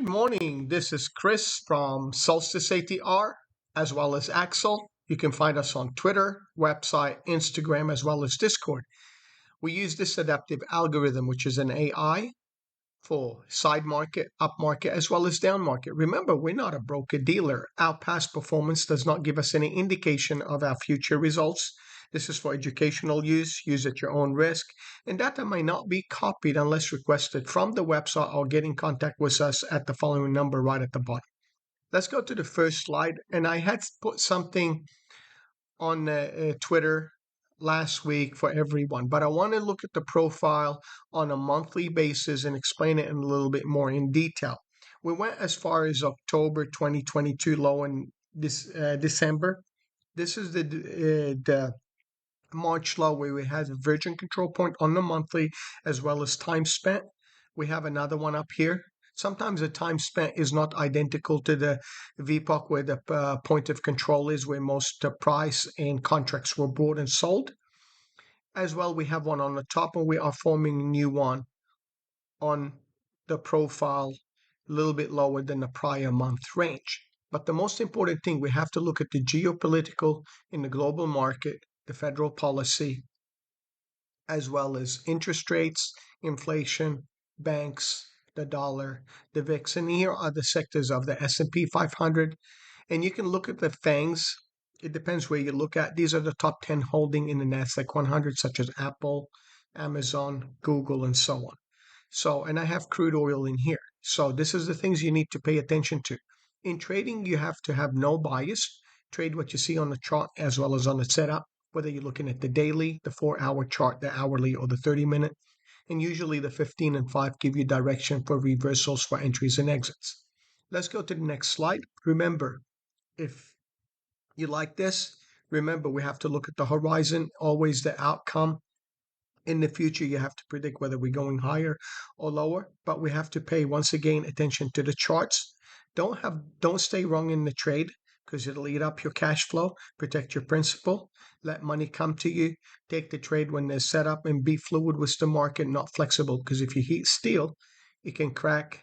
Good morning. This is Chris from Solstice ATR as well as Axel. You can find us on Twitter, website, Instagram, as well as Discord. We use this adaptive algorithm, which is an AI for side market, up market, as well as down market. Remember, we're not a broker dealer. Our past performance does not give us any indication of our future results. This is for educational use. Use at your own risk. And data may not be copied unless requested from the website or get in contact with us at the following number right at the bottom. Let's go to the first slide. And I had put something on Twitter last week for everyone, but I want to look at the profile on a monthly basis and explain it in a little bit more in detail. We went as far as October 2022 low in this December. This is the March low where we had a virgin control point on the monthly as well as time spent. We have another one up here. Sometimes the time spent is not identical to the VPOC where the point of control is, where most price and contracts were bought and sold. As well, we have one on the top, and we are forming a new one on the profile a little bit lower than the prior month range. But the most important thing, we have to look at the geopolitical in the global market, the federal policy, as well as interest rates, inflation, banks, the dollar, the VIX, and here are the sectors of the S&P 500. And you can look at the FANGs. It depends where you look at. These are the top 10 holding in the Nasdaq 100, such as Apple, Amazon, Google, and so on. So, and I have crude oil in here. So this is the things you need to pay attention to. In trading, you have to have no bias. Trade what you see on the chart as well as on the setup, whether you're looking at the daily, the 4-hour chart, the hourly, or the 30-minute. And usually the 15 and 5 give you direction for reversals for entries and exits. Let's go to the next slide. Remember, if you like this, remember we have to look at the horizon, always the outcome. In the future, you have to predict whether we're going higher or lower, but we have to pay, once again, attention to the charts. Don't stay wrong in the trade, because it'll eat up your cash flow. Protect your principal. Let money come to you. Take the trade when they're set up and be fluid with the market, not flexible, because if you heat steel, it can crack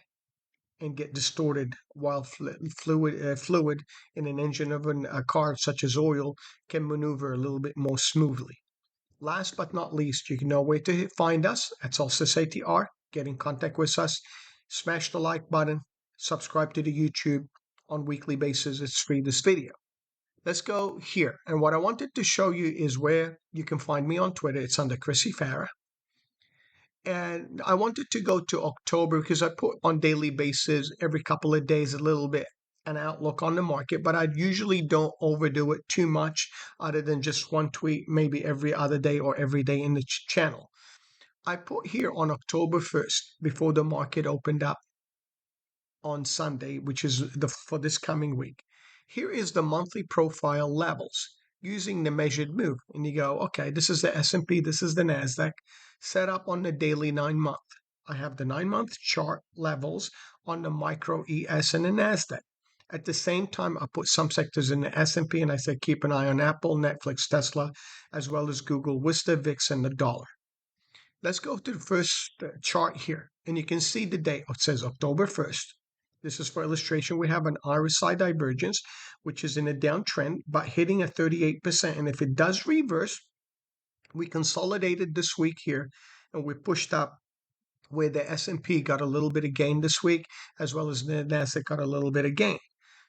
and get distorted, while fluid in an engine of a car such as oil can maneuver a little bit more smoothly. Last but not least, you know where to find us at Solstice ATR. Get in contact with us. Smash the like button. Subscribe to the YouTube on weekly basis. It's free, this video. Let's go here. And what I wanted to show you is where you can find me on Twitter. It's under Chrissy Farah. And I wanted to go to October because I put on daily basis every couple of days a little bit an outlook on the market, but I usually don't overdo it too much other than just one tweet, maybe every other day or every day in the channel. I put here on October 1st, before the market opened up on Sunday, which is for this coming week. Here is the monthly profile levels using the measured move. And you go, okay, this is the S&P, this is the Nasdaq, set up on the daily 9-month. I have the 9-month chart levels on the micro ES and the Nasdaq. At the same time, I put some sectors in the S&P, and I said keep an eye on Apple, Netflix, Tesla, as well as Google, with the VIX and the dollar. Let's go to the first chart here, and you can see the date. It says October 1st. This is for illustration. We have an RSI divergence, which is in a downtrend, but hitting at 38%. And if it does reverse, we consolidated this week here, and we pushed up where the S&P got a little bit of gain this week, as well as the Nasdaq got a little bit of gain.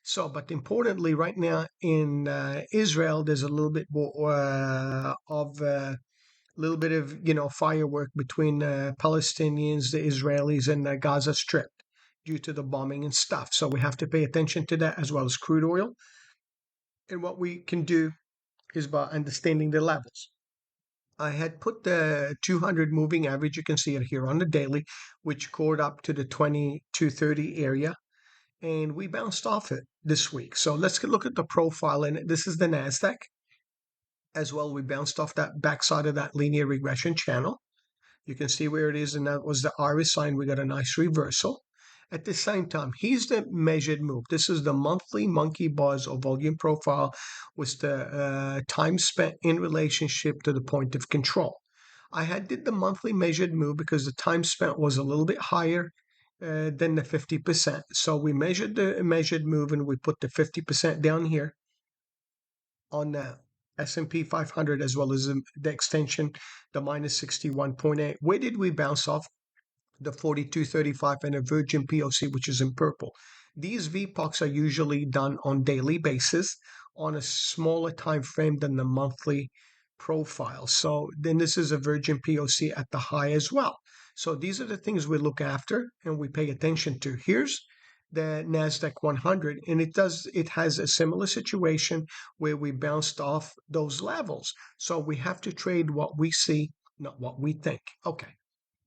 So, but importantly, right now in Israel, there's a little bit more firework between Palestinians, the Israelis, and the Gaza Strip due to the bombing and stuff. So we have to pay attention to that, as well as crude oil. And what we can do is by understanding the levels. I had put the 200 moving average, you can see it here on the daily, which cored up to the 2230 area. And we bounced off it this week. So let's look at the profile. And this is the Nasdaq. As well, we bounced off that backside of that linear regression channel. You can see where it is, and that was the RSI, and we got a nice reversal. At the same time, here's the measured move. This is the monthly monkey bars or volume profile with the time spent in relationship to the point of control. I did the monthly measured move because the time spent was a little bit higher than the 50%. So we measured the measured move and we put the 50% down here on the S&P 500 as well as the extension, the minus 61.8. Where did we bounce off? The 42.35 and a Virgin POC, which is in purple. These VPOCs are usually done on daily basis on a smaller time frame than the monthly profile. So then this is a Virgin POC at the high as well. So these are the things we look after and we pay attention to. Here's the Nasdaq 100, and it has a similar situation where we bounced off those levels. So we have to trade what we see, not what we think. Okay.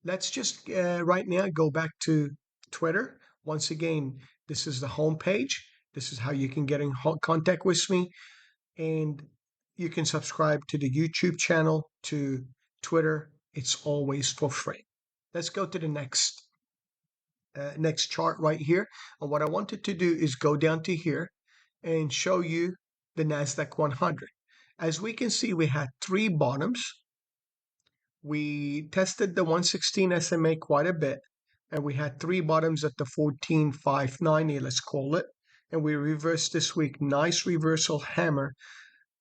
Let's just right now go back to Twitter. Once again, this is the home page. This is how you can get in contact with me. And you can subscribe to the YouTube channel, to Twitter. It's always for free. Let's go to the next chart right here. And what I wanted to do is go down to here and show you the Nasdaq 100. As we can see, we had three bottoms. We tested the 116 SMA quite a bit, and we had three bottoms at the 14,590, let's call it. And we reversed this week, nice reversal hammer,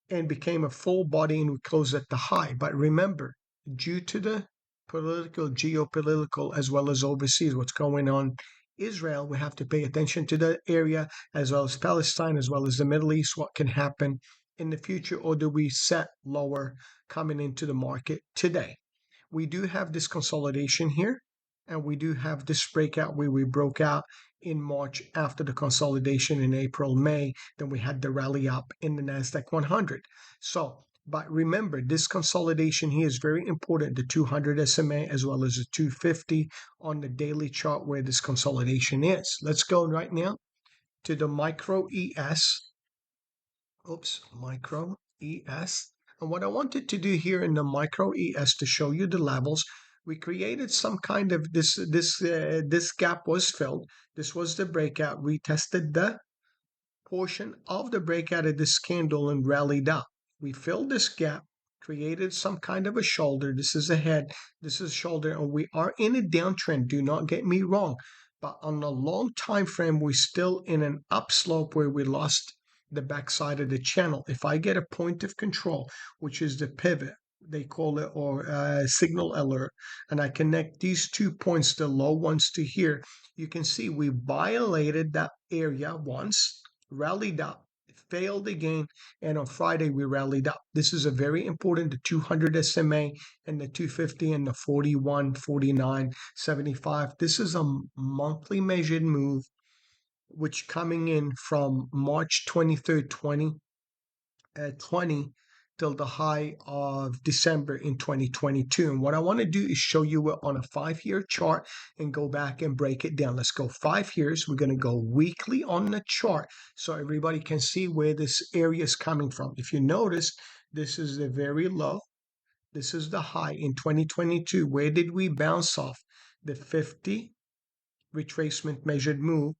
and became a full body, and we closed at the high. But remember, due to the geopolitical, as well as overseas, what's going on Israel, we have to pay attention to the area, as well as Palestine, as well as the Middle East, what can happen in the future, or do we set lower coming into the market today? We do have this consolidation here, and we do have this breakout where we broke out in March after the consolidation in April, May. Then we had the rally up in the Nasdaq 100. So, but remember, this consolidation here is very important, the 200 SMA as well as the 250 on the daily chart where this consolidation is. Let's go right now to the micro ES. Micro ES. And what I wanted to do here in the micro ES to show you the levels, we created some kind of this gap was filled. This was the breakout. We tested the portion of the breakout of this candle and rallied up. We filled this gap, created some kind of a shoulder. This is a head, this is shoulder, and we are in a downtrend. Do not get me wrong. But on a long time frame, we're still in an upslope where we lost the backside of the channel. If I get a point of control, which is the pivot, they call it, or signal alert, and I connect these 2 points, the low ones, to here, you can see we violated that area once, rallied up, failed again, and on Friday we rallied up. This is a very important, the 200 SMA and the 250 and the 41, 49, 75. This is a monthly measured move, which coming in from March 23rd, 2020 till the high of December in 2022. And what I want to do is show you it on a 5-year chart and go back and break it down. Let's go 5 years. We're going to go weekly on the chart so everybody can see where this area is coming from. If you notice, this is the very low. This is the high in 2022. Where did we bounce off? The 50 retracement measured move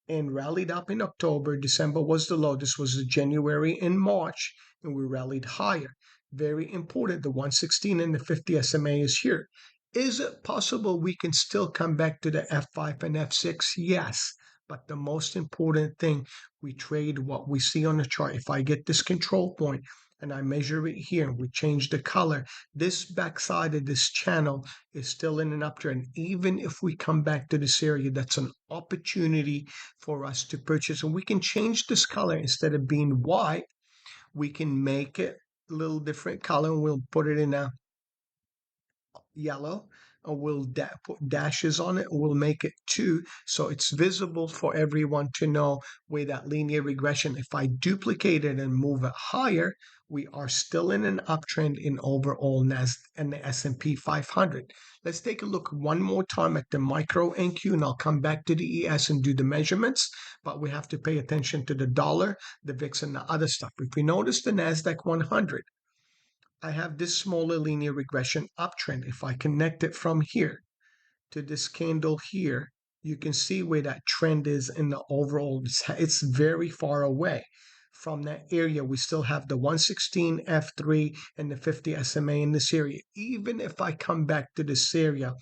and rallied up in October. December was the low. This was January and March, and we rallied higher. Very important. The 116 and the 50 SMA is here. Is it possible we can still come back to the F5 and F6? Yes. But the most important thing, we trade what we see on the chart. If I get this control point and I measure it here, we change the color, this backside of this channel is still in an uptrend. Even if we come back to this area, that's an opportunity for us to purchase. And we can change this color. Instead of being white, we can make it a little different color, and we'll put it in a yellow, and we'll put dashes on it, and we'll make it 2 so it's visible for everyone to know where that linear regression. If I duplicate it and move it higher, we are still in an uptrend in overall Nasdaq and the S&P 500. Let's take a look one more time at the micro NQ, and I'll come back to the ES and do the measurements, but we have to pay attention to the dollar, the VIX, and the other stuff. If we notice the Nasdaq 100, I have this smaller linear regression uptrend. If I connect it from here to this candle here, you can see where that trend is in the overall. It's very far away from that area. We still have the 116 F3 and the 50 SMA in this area. Even if I come back to this area,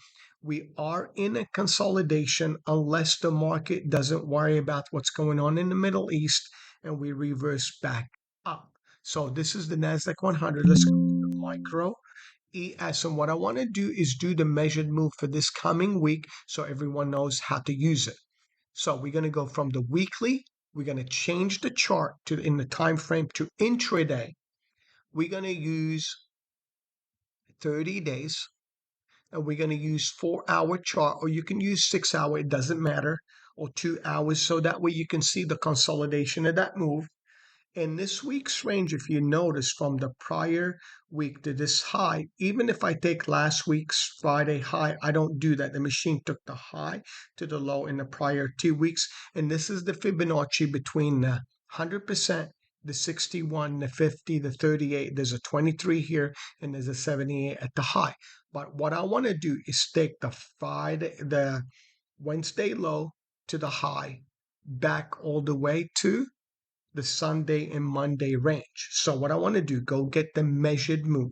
We are in a consolidation unless the market doesn't worry about what's going on in the Middle East and we reverse back up. So this is the Nasdaq 100. Let's go to the micro ES. And what I want to do is do the measured move for this coming week so everyone knows how to use it. So we're going to go from the weekly. We're going to change the chart to in the time frame to intraday. We're going to use 30 days. And we're going to use 4-hour chart, or you can use 6-hour, it doesn't matter, or 2 hours, so that way you can see the consolidation of that move. In this week's range, if you notice from the prior week to this high, even if I take last week's Friday high, I don't do that. The machine took the high to the low in the prior 2 weeks. And this is the Fibonacci between the 100%, the 61, the 50, the 38. There's a 23 here, and there's a 78 at the high. But what I want to do is take the Wednesday low to the high, back all the way to the Sunday and Monday range. So what I want to do, go get the measured move.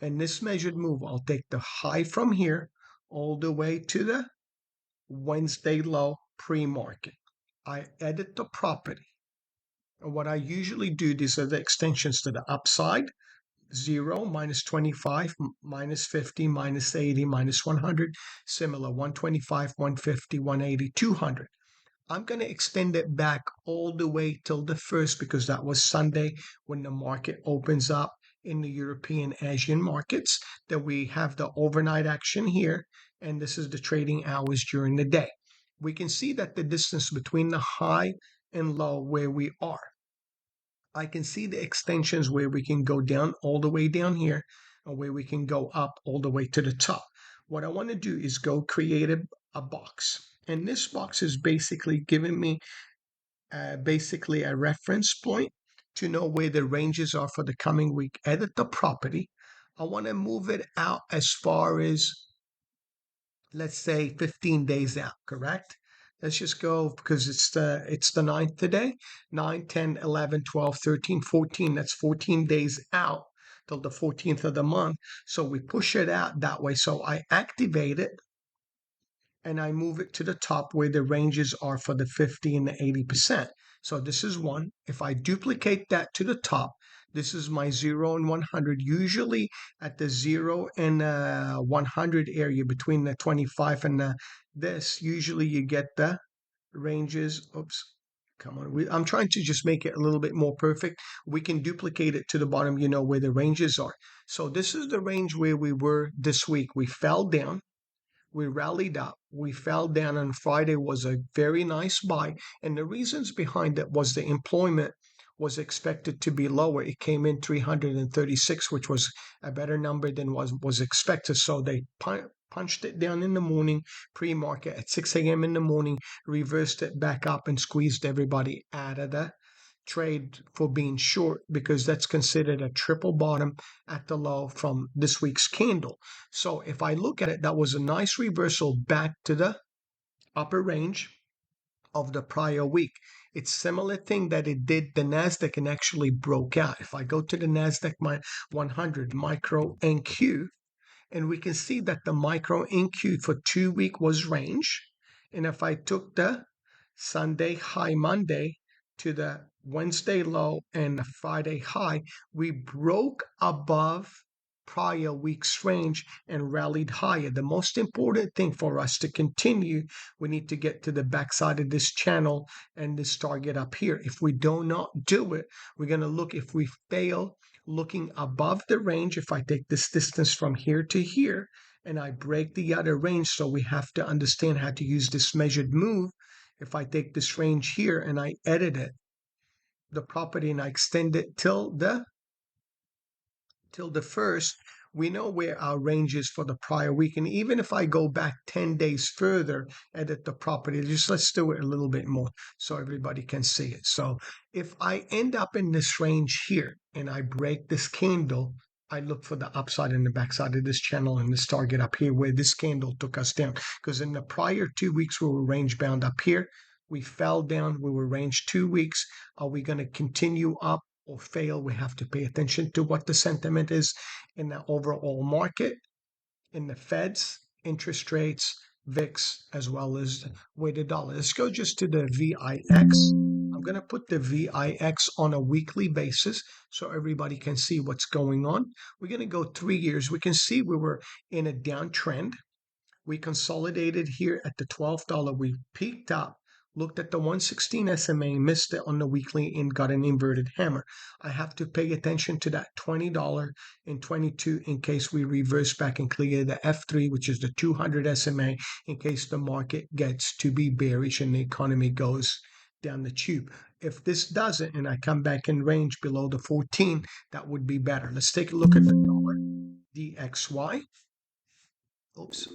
And this measured move, I'll take the high from here all the way to the Wednesday low pre-market. I edit the property. And what I usually do, these are the extensions to the upside. 0, minus 25, minus 50, minus 80, minus 100, similar, 125, 150, 180, 200. I'm going to extend it back all the way till the 1st because that was Sunday when the market opens up in the European Asian markets. Then we have the overnight action here, and this is the trading hours during the day. We can see that the distance between the high and low where we are. I can see the extensions where we can go down all the way down here and where we can go up all the way to the top. What I want to do is go create a box. And this box is basically giving me basically a reference point to know where the ranges are for the coming week. Edit the property. I want to move it out as far as, let's say, 15 days out, correct? Let's just go because it's the 9th today. 9, 10, 11, 12, 13, 14. That's 14 days out till the 14th of the month. So we push it out that way. So I activate it and I move it to the top where the ranges are for the 50 and the 80%. So this is one. If I duplicate that to the top, this is my 0 and 100. Usually at the 0 and 100 area between the 25 and this, usually you get the ranges. Oops, come on. I'm trying to just make it a little bit more perfect. We can duplicate it to the bottom, you know, where the ranges are. So this is the range where we were this week. We fell down. We rallied up. We fell down, and Friday was a very nice buy. And the reasons behind it was the employment was expected to be lower. It came in 336, which was a better number than was expected. So they punched it down in the morning, pre-market at 6 a.m. in the morning, reversed it back up and squeezed everybody out of the trade for being short because that's considered a triple bottom at the low from this week's candle. So if I look at it, that was a nice reversal back to the upper range of the prior week. It's similar thing that it did the Nasdaq and actually broke out. If I go to the Nasdaq 100 micro NQ, and we can see that the micro NQ for 2 week was range. And if I took the Sunday high Monday to the Wednesday low and the Friday high, we broke above prior week's range and rallied higher. The most important thing for us to continue, we need to get to the backside of this channel and this target up here. If we do not do it, we're going to look, if we fail looking above the range, if I take this distance from here to here and I break the other range, so we have to understand how to use this measured move. If I take this range here and I edit it, the property, and I extend it till the 1st, we know where our range is for the prior week. And even if I go back 10 days further, edit the property, just let's do it a little bit more so everybody can see it. So if I end up in this range here and I break this candle, I look for the upside and the backside of this channel and this target up here where this candle took us down. Because in the prior 2 weeks, we were range bound up here. We fell down. We were range 2 weeks. Are we going to continue up or fail? We have to pay attention to what the sentiment is in the overall market, in the Feds, interest rates, VIX, as well as weighted dollar. Let's go just to the VIX. I'm going to put the VIX on a weekly basis so everybody can see what's going on. We're going to go 3 years. We can see we were in a downtrend. We consolidated here at the $12. We peaked up, looked at the 116 SMA, missed it on the weekly, and got an inverted hammer. I have to pay attention to that $20 and 22 in case we reverse back and clear the F3, which is the 200 SMA, in case the market gets to be bearish and the economy goes down the tube. If this doesn't and I come back in range below the 14, that would be better. Let's take a look at the dollar DXY. Oops.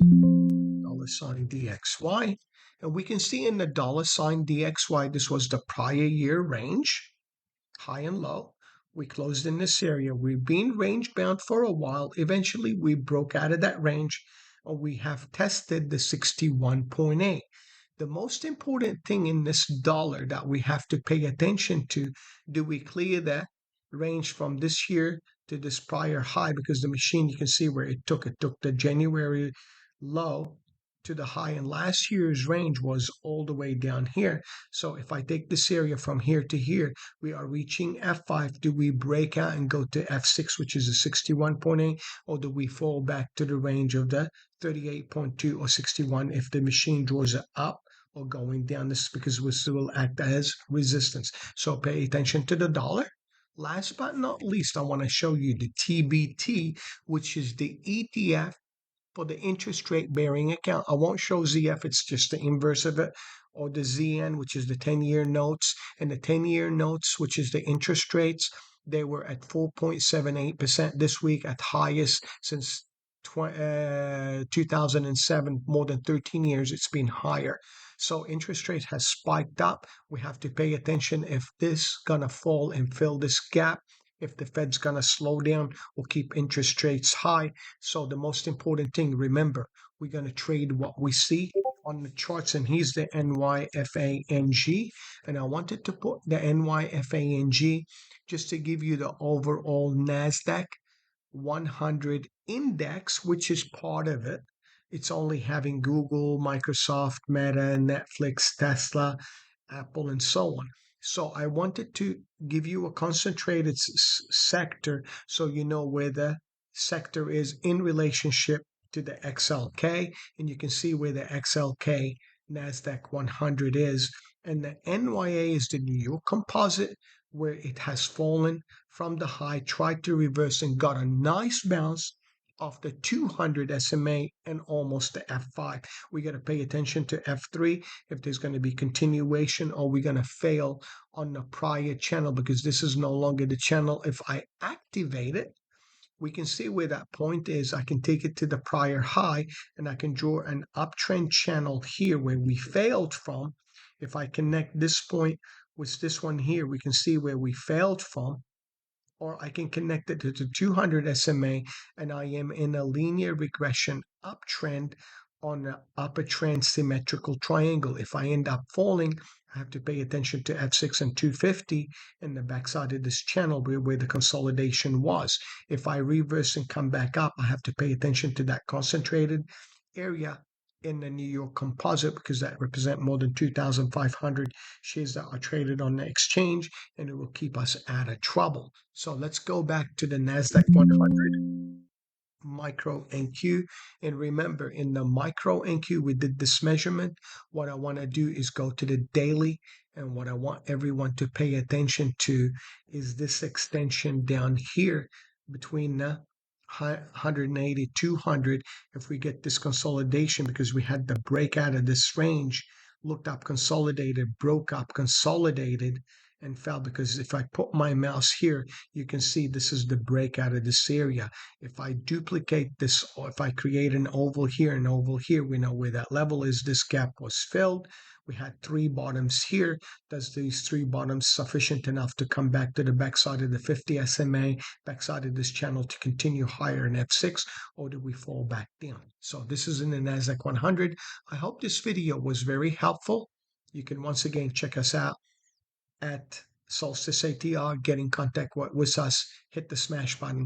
Dollar sign DXY. And we can see in the dollar sign DXY, this was the prior year range, high and low. We closed in this area. We've been range bound for a while. Eventually, we broke out of that range and we have tested the 61.8. The most important thing in this dollar that we have to pay attention to, do we clear the range from this here to this prior high? Because the machine, you can see where it took the January low to the high, and last year's range was all the way down here. So if I take this area from here to here, we are reaching F5. Do we break out and go to F6, which is a 61.8, or do we fall back to the range of the 38.2 or 61 if the machine draws it up or going down? This because we still act as resistance. So pay attention to the dollar. Last but not least, I want to show you the TBT, which is the ETF for the interest rate bearing account. I won't show ZF, it's just the inverse of it, or the ZN, which is the 10-year notes, and the 10-year notes, which is the interest rates. They were at 4.78% this week, at highest since 2007, more than 13 years, it's been higher. So interest rate has spiked up. We have to pay attention if this gonna fall and fill this gap, if the Fed's going to slow down or keep interest rates high. So the most important thing, remember, we're going to trade what we see on the charts, and here's the NYFANG. And I wanted to put the NYFANG just to give you the overall Nasdaq 100 index, which is part of it. It's only having Google, Microsoft, Meta, Netflix, Tesla, Apple, and so on. So I wanted to give you a concentrated sector so you know where the sector is in relationship to the XLK, and you can see where the XLK NASDAQ 100 is. And the NYA is the New York Composite, where it has fallen from the high, tried to reverse and got a nice bounce off the 200 SMA and almost the F5. We got to pay attention to F3 if there's going to be continuation, or we're going to fail on the prior channel, because this is no longer the channel. If I activate it, we can see where that point is. I can take it to the prior high, and I can draw an uptrend channel here where we failed from. If I connect this point with this one here, we can see where we failed from. Or I can connect it to the 200 SMA, and I am in a linear regression uptrend on the upper trend symmetrical triangle. If I end up falling, I have to pay attention to F6 and 250 in the backside of this channel where the consolidation was. If I reverse and come back up, I have to pay attention to that concentrated area in the New York Composite, because that represent more than 2,500 shares that are traded on the exchange, and it will keep us out of trouble. So let's go back to the NASDAQ 100 micro NQ, and remember, in the micro NQ we did this measurement. What I want to do is go to the daily, and what I want everyone to pay attention to is this extension down here between the 180, 200. If we get this consolidation, because we had the breakout of this range, looked up, consolidated, broke up, consolidated, and fell. Because if I put my mouse here, you can see this is the breakout of this area. If I duplicate this, or if I create an oval here and oval here, we know where that level is. This gap was filled. We had 3 bottoms here. Does these 3 bottoms sufficient enough to come back to the backside of the 50 SMA, backside of this channel, to continue higher in F6, or do we fall back down? So this is in the NASDAQ 100. I hope this video was very helpful. You can once again check us out at Solstice ATR. Get in contact with us. Hit the smash button.